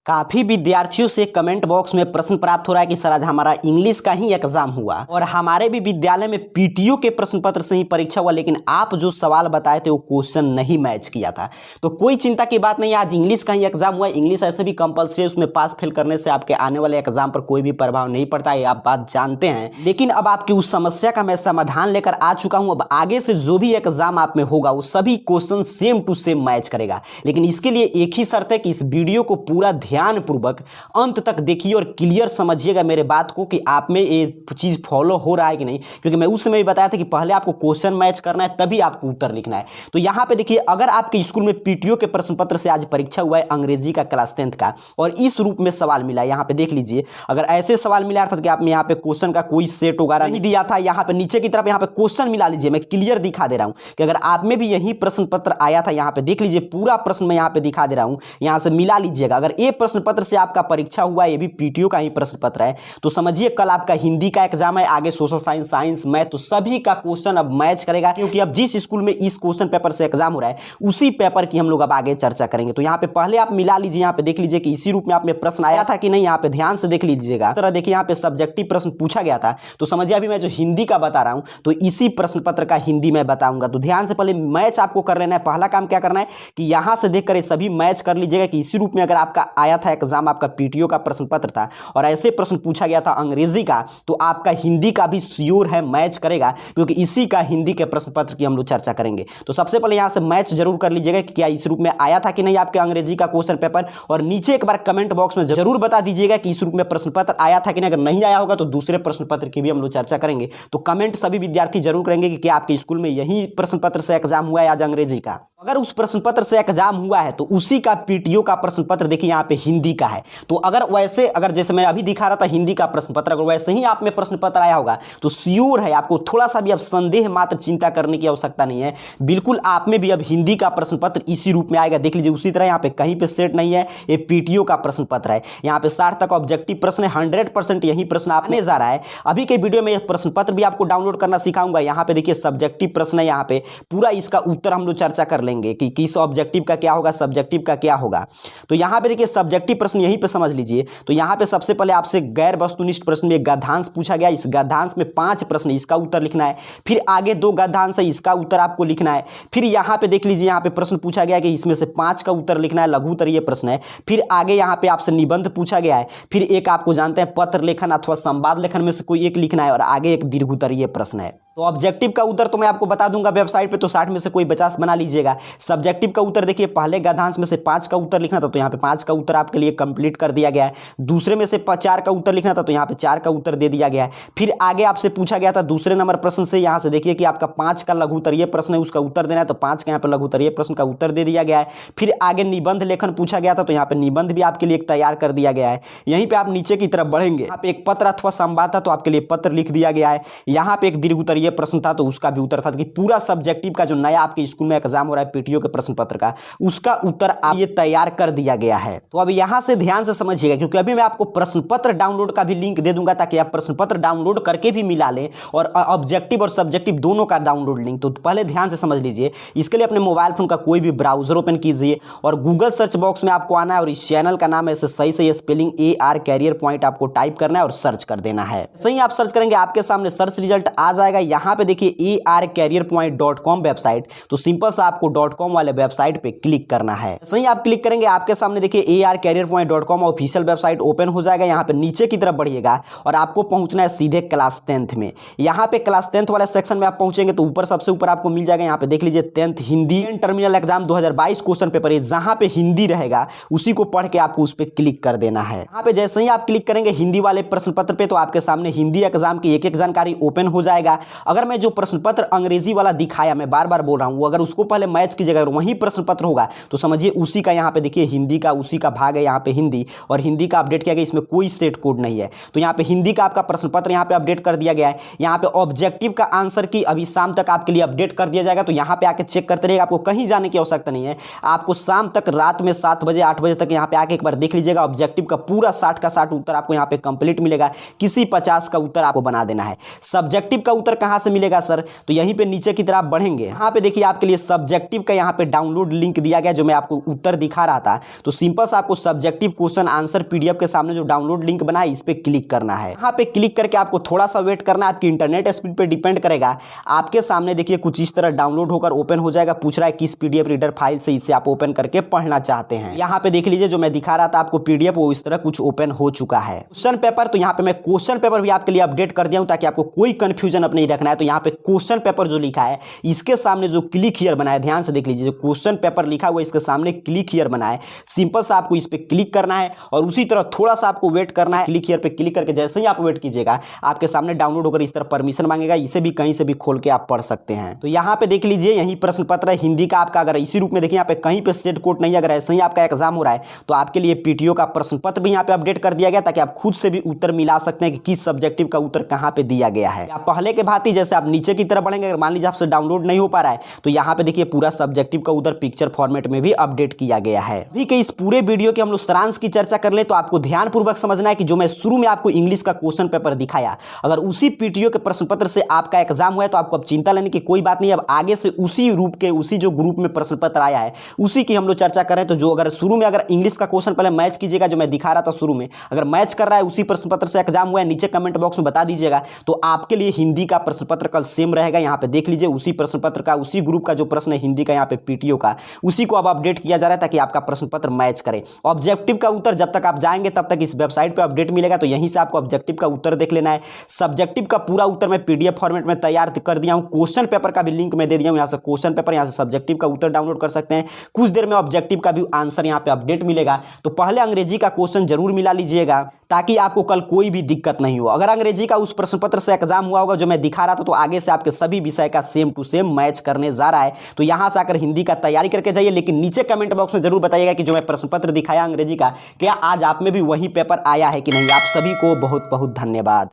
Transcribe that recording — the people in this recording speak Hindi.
काफी विद्यार्थियों से कमेंट बॉक्स में प्रश्न प्राप्त हो रहा है कि सर आज हमारा इंग्लिश का ही एग्जाम हुआ और हमारे भी विद्यालय में पीटीओ के प्रश्न पत्र से ही परीक्षा हुआ, लेकिन आप जो सवाल बताए थे वो क्वेश्चन नहीं मैच किया था। तो कोई चिंता की बात नहीं, आज इंग्लिश का ही एग्जाम हुआ। इंग्लिश ऐसे भी कंपलसरी, उसमें पास फेल करने से आपके आने वाले एग्जाम पर कोई भी प्रभाव नहीं पड़ता है, आप बात जानते हैं। लेकिन अब आपकी उस समस्या का मैं समाधान लेकर आ चुका हूं। अब आगे से जो भी एग्जाम आप में होगा वो सभी question same to same match करेगा, लेकिन इसके लिए एक ही शर्त है कि इस वीडियो को पूरा ध्यान पूर्वक अंत तक देखिए और क्लियर समझिएगा मेरे बात को कि आप में ये चीज फॉलो हो रहा है कि नहीं। क्योंकि मैं उस समय भी बताया था कि पहले आपको क्वेश्चन मैच करना है तभी आपको उत्तर लिखना है। तो यहां पे देखिए, अगर आपके स्कूल में पीटीओ के प्रश्न पत्र से आज परीक्षा हुआ है अंग्रेजी का क्लास 10th का और इस रूप में सवाल मिला, यहां पे देख लीजिए, अगर ऐसे सवाल मिला था कि आपने यहां पे क्वेश्चन का कोई सेट वगैरह नहीं दिया था, यहां पे नीचे की तरफ यहां पे क्वेश्चन मिला लीजिए। मैं क्लियर दिखा दे रहा हूं कि अगर आप में भी यही प्रश्न पत्र आया था, यहां पे देख लीजिए पूरा प्रश्न मैं यहां पे दिखा दे रहा हूं, यहां से मिला लीजिएगा। अगर ये प्रश्न पत्र से आपका परीक्षा हुआ, ये भी पीटीओ का ही प्रश्न पत्र है, तो समझिए कल आपका हिंदी का एग्जाम है, आगे सोशल साइंस, साइंस, मैथ, तो सभी का क्वेश्चन अब मैच करेगा। क्योंकि अब जिस स्कूल में इस क्वेश्चन पेपर से एग्जाम हो रहा है उसी पेपर की हम लोग अब आगे चर्चा करेंगे। तो यहां पे पहले आप मिला लीजिए, यहां पे देख लीजिए कि इसी रूप में आप में प्रश्न आया था कि नहीं, यहां पे ध्यान से देख लीजिएगा। इस तरह देखिए यहां पे सब्जेक्टिव प्रश्न पूछा गया था, तो समझिए अभी मैं जो हिंदी का बता रहा हूं तो इसी प्रश्न पत्र का हिंदी में बताऊंगा। तो ध्यान से पहले मैच आपको कर लेना है। पहला काम क्या करना है कि यहां से देखकर ये सभी मैच कर लीजिएगा कि इसी रूप में अगर आपका आया था एग्जाम, आपका पीटीओ का प्रश्न पत्र था और ऐसे प्रश्न पूछा गया था अंग्रेजी का, तो आपका हिंदी का भी श्योर है मैच करेगा, क्योंकि इसी का हिंदी के प्रश्न पत्र की हम लोग चर्चा करेंगे। तो सबसे पहले यहां से मैच जरूर कर लीजिएगा कि क्या इस रूप में आया था कि नहीं आपके अंग्रेजी का क्वेश्चन पेपर, और नीचे एक बार कमेंट बॉक्स में जरूर बता दीजिएगा कि इस रूप में प्रश्न पत्र आया था कि नहीं। अगर नहीं आया होगा तो दूसरे प्रश्न पत्र की भी हम लोग चर्चा करेंगे। तो कमेंट सभी विद्यार्थी जरूर करेंगे कि क्या आपके स्कूल में यही प्रश्न पत्र से एग्जाम हुआ है आज अंग्रेजी का। अगर उस प्रश्न पत्र से एग्जाम हुआ है तो उसी का पीटीओ का प्रश्न पत्र देखिए यहाँ पे हिंदी का है। तो अगर वैसे, अगर जैसे मैं अभी दिखा रहा था हिंदी का प्रश्न पत्र, अगर वैसे ही आप में प्रश्न पत्र आया होगा तो श्योर है, आपको थोड़ा सा भी अब संदेह मात्र चिंता करने की आवश्यकता नहीं है। बिल्कुल आप में भी अब हिंदी का प्रश्न पत्र इसी रूप में आएगा। देख लीजिए उसी तरह यहाँ पे कहीं पे सेट नहीं है, ये पीटीओ का प्रश्न पत्र है। यहाँ पे 60 तक ऑब्जेक्टिव प्रश्न है, 100% यही प्रश्न आपने जा रहा है। अभी के वीडियो में प्रश्न पत्र भी आपको डाउनलोड करना सिखाऊंगा। यहाँ पे देखिए सब्जेक्टिव प्रश्न है, यहाँ पे पूरा इसका उत्तर हम लोग चर्चा कर लेंगे कि किस ऑब्जेक्टिव का क्या होगा, सब्जेक्टिव का क्या होगा। तो यहाँ पे देखिए सब्जेक्टिव प्रश्न यहीं पे समझ लीजिए। तो यहाँ पे सबसे पहले आपसे गैर वस्तुनिष्ठ प्रश्न में एक गद्यांश पूछा गया, इस गद्यांश में 5 प्रश्न, इसका उत्तर लिखना है। फिर आगे 2 गद्यांश है, इसका उत्तर आपको लिखना है। फिर यहाँ पे देख लीजिए, यहाँ पे प्रश्न पूछा गया कि इसमें से 5 का उत्तर लिखना है, लघु उत्तरीय प्रश्न है। फिर आगे यहाँ पे आपसे निबंध पूछा गया है। फिर एक आपको जानते हैं पत्र लेखन अथवा संवाद लेखन में से कोई एक लिखना है, और आगे एक दीर्घ उत्तरीय प्रश्न है। तो ऑब्जेक्टिव का उत्तर तो मैं आपको बता दूंगा वेबसाइट पे, तो 60 में से कोई 50 बना लीजिएगा। सब्जेक्टिव का उत्तर देखिए, पहले गद्यांश में से 5 का उत्तर लिखना था, तो यहाँ पे 5 का उत्तर आपके लिए कंप्लीट कर दिया गया है। दूसरे में से 4 का उत्तर लिखना था, तो यहाँ पे 4 का उत्तर दे दिया गया है। फिर आगे आपसे पूछा गया था दूसरे नंबर प्रश्न से, यहाँ से देखिए कि आपका 5 का लघु उत्तरीय प्रश्न है, उसका उत्तर देना है, तो 5 का यहाँ पे लघु उत्तरीय प्रश्न का उत्तर दे दिया गया है। फिर आगे निबंध लेखन पूछा गया था, तो यहाँ पे निबंध भी आपके लिए एक तैयार कर दिया गया है। यहीं पे आप नीचे की तरफ बढ़ेंगे, यहाँ पे एक पत्र अथवा संवाद था, तो आपके लिए पत्र लिख दिया गया है। यहाँ पे एक दीर्घ उत्तरीय प्रश्न था, तो का भी उत्तर था कि पूरा सब्जेक्टिव का जो नया आपके स्कूल में एग्जाम हो रहा है पीटीओ के प्रश्न पत्र का, उसका उत्तर आप ये तैयार कर दिया गया है। तो अब यहां से ध्यान से समझिएगा, क्योंकि अभी मैं आपको प्रश्न पत्र डाउनलोड का भी लिंक दे दूंगा ताकि आप प्रश्न पत्र डाउनलोड करके भी मिला लें, और ऑब्जेक्टिव और सब्जेक्टिव दोनों का डाउनलोड लिंक। तो पहले ध्यान से समझ लीजिए, इसके लिए अपने मोबाइल फोन का कोई भी ब्राउजर ओपन कीजिए और गूगल सर्च बॉक्स में आपको आना है, और इस चैनल का नाम ऐसे सही से स्पेलिंग AR कैरियर पॉइंट आपको टाइप करना है और सर्च कर देना है। सही आप सर्च करेंगे, आपके सामने सर्च रिजल्ट आ जाएगा। यहां पे देखिए ARCareerPoint.com वेबसाइट, तो सिंपल सा आपको .com वाले वेबसाइट पे क्लिक करना है। सही आप क्लिक करेंगे, आपके सामने देखिए ARCareerPoint.com ऑफिशियल वेबसाइट ओपन हो जाएगा। यहाँ पे नीचे की तरफ बढ़िएगा और आपको पहुंचना है सीधे क्लास 10th में। यहाँ पे क्लास 10th वाले सेक्शन में आप पहुंचेंगे तो ऊपर सबसे ऊपर आपको मिल जाएगा, यहाँ पे देख लीजिए 10th Hindi terminal exam 2022 question paper है। जहां पे हिंदी रहेगा उसी को पढ़ के आपको उस पर क्लिक कर देना है। यहाँ पे जैसे ही आप क्लिक करेंगे हिंदी वाले प्रश्न पत्र पे, तो आपके सामने हिंदी एग्जाम की एक एक जानकारी ओपन हो जाएगा। अगर मैं जो प्रश्न पत्र अंग्रेजी वाला दिखाया, मैं बार बार बोल रहा हूं, अगर उसको पहले मैच कीजिएगा, अगर वही प्रश्न पत्र होगा तो समझिए उसी का यहाँ पे देखिए हिंदी का उसी का भाग है, यहाँ पे हिंदी, और हिंदी का अपडेट किया गया, इसमें कोई सेट कोड नहीं है। तो यहाँ पे हिंदी का आपका प्रश्न पत्र यहाँ पे अपडेट कर दिया गया है। यहाँ पे ऑब्जेक्टिव का आंसर की अभी शाम तक आपके लिए अपडेट कर दिया जाएगा, तो यहाँ पे आके चेक करते रहिएगा, आपको कहीं जाने की आवश्यकता नहीं है। आपको शाम तक, रात में 7 बजे 8 बजे तक यहाँ पे आके एक बार देख लीजिएगा, ऑब्जेक्टिव का पूरा 60 का 60 उत्तर आपको यहाँ पे कंप्लीट मिलेगा। किसी 50 का उत्तर आपको बना देना है। सब्जेक्टिव का उत्तर कहाँ कहाँ से मिलेगा सर? तो यहीं पे नीचे की तरफ बढ़ेंगे, यहाँ पे देखिए आपके लिए सब्जेक्टिव का यहाँ पे डाउनलोड लिंक दिया गया, जो मैं आपको उत्तर दिखा रहा था। तो सिंपल सा आपको सब्जेक्टिव क्वेश्चन आंसर पीडीएफ के सामने जो डाउनलोड लिंक बना है इस पे क्लिक करना है। यहाँ पे क्लिक करके आपको थोड़ा सा वेट करना है, आपकी इंटरनेट स्पीड पे डिपेंड करेगा। आपके सामने देखिए कुछ इस तरह डाउनलोड होकर ओपन हो जाएगा। पूछ रहा है किस पीडीएफ रीडर फाइल से इसे आप ओपन करके पढ़ना चाहते हैं। यहाँ पे देख लीजिए जो मैं दिखा रहा था आपको पीडीएफ, वो इस तरह कुछ ओपन हो चुका है। क्वेश्चन पेपर, तो यहाँ पे मैं क्वेश्चन पेपर भी आपके लिए अपडेट कर दिया हूं ताकि आपको कोई कंफ्यूजन अब नहीं रखना है। तो यहाँ पे क्वेश्चन पेपर जो लिखा है इसके सामने जो क्लिक हियर बना है, ध्यान से देख लीजिए, जो क्वेश्चन पेपर लिखा हुआ है इसके सामने क्लिक हियर बना है। सिंपल सा आपको इस पे क्लिक करना है और उसी तरह थोड़ा सा आपको वेट करना है। क्लिक हियर पे क्लिक करके जैसे ही आप वेट कीजिएगा आपके सामने डाउनलोड होकर इस तरह परमिशन मांगेगा। इसे भी कहीं से भी खोल के आप पढ़ सकते हैं। तो यहाँ पे देख लीजिए यही प्रश्न पत्र है हिंदी का आपका। अगर इसी रूप में देखिए यहाँ पे कहीं पे स्टेट कोड नहीं, अगर ऐसे ही आपका एग्जाम हो रहा है तो आपके लिए पीटीओ का प्रश्न पत्र भी यहाँ पे अपडेट कर दिया गया ताकि आप खुद से भी उत्तर मिला सकते हैं कि किस सब्जेक्टिव का उत्तर कहां पे दिया गया है। आप पहले के भांति जैसे आप नीचे की तरफ बढ़ेंगे, अगर मान लीजिए आपसे डाउनलोड नहीं हो पा रहा है तो यहां पे देखिए पूरा सब्जेक्टिव का उत्तर पिक्चर फॉर्मेट में भी अपडेट किया गया है। अभी के इस पूरे वीडियो के हम लोग सारांश की चर्चा कर ले तो आपको ध्यानपूर्वक समझना है कि जो मैं शुरू में आपको इंग्लिश का क्वेश्चन पेपर दिखाया, अगर उसी पीटीओ के प्रश्न पत्र से आपका एग्जाम हुआ है तो आपको अब चिंता लेने की कोई बात नहीं। अब आगे से उसी रूप के, उसी जो ग्रुप में प्रश्न पत्र आया है उसी की हम लोग चर्चा करें। तो जो अगर शुरू में अगर इंग्लिश का क्वेश्चन पहले मैच कीजिएगा, जो मैं दिखा रहा था शुरू में, अगर मैच कर रहा है उसी प्रश्न पत्र से एग्जाम हुआ है नीचे कमेंट बॉक्स में बता दीजिएगा। तो आपके लिए हिंदी का प्रश्न पत्र कल सेम रहेगा। यहाँ पे देख लीजिए उसी प्रश्न पत्र का, उसी ग्रुप का जो प्रश्न है हिंदी का यहाँ पे पीटीओ का, उसी को अब अपडेट किया जा रहा है ताकि आपका प्रश्न पत्र मैच करे। ऑब्जेक्टिव का उत्तर जब तक आप जाएंगे तब तक इस वेबसाइट पे अपडेट मिलेगा, तो यहीं से आपको ऑब्जेक्टिव का उत्तर देख लेना है। सब्जेक्टिव का पूरा उत्तर मैं पीडीएफ फॉर्मेट में तैयार कर दिया हूं। क्वेश्चन पेपर का भी लिंक मैं दे दिया हूं, यहाँ से क्वेश्चन पेपर, यहाँ से सब्जेक्टिव का उत्तर डाउनलोड कर सकते हैं। कुछ देर में ऑब्जेक्टिव का भी आंसर यहाँ पे अपडेट मिलेगा। तो पहले अंग्रेजी का क्वेश्चन जरूर मिला लीजिएगा ताकि आपको कल कोई भी दिक्कत नहीं हो। अगर अंग्रेजी का उस प्रश्न पत्र से एग्जाम हुआ होगा जो मैं दिखा रहा था तो आगे से आपके सभी विषय का सेम टू सेम मैच करने जा रहा है। तो यहां से आकर हिंदी का तैयारी करके जाइए, लेकिन नीचे कमेंट बॉक्स में जरूर बताइएगा कि जो मैं प्रश्न पत्र दिखाया अंग्रेजी का, क्या आज आप में भी वही पेपर आया है कि नहीं। आप सभी को बहुत बहुत धन्यवाद।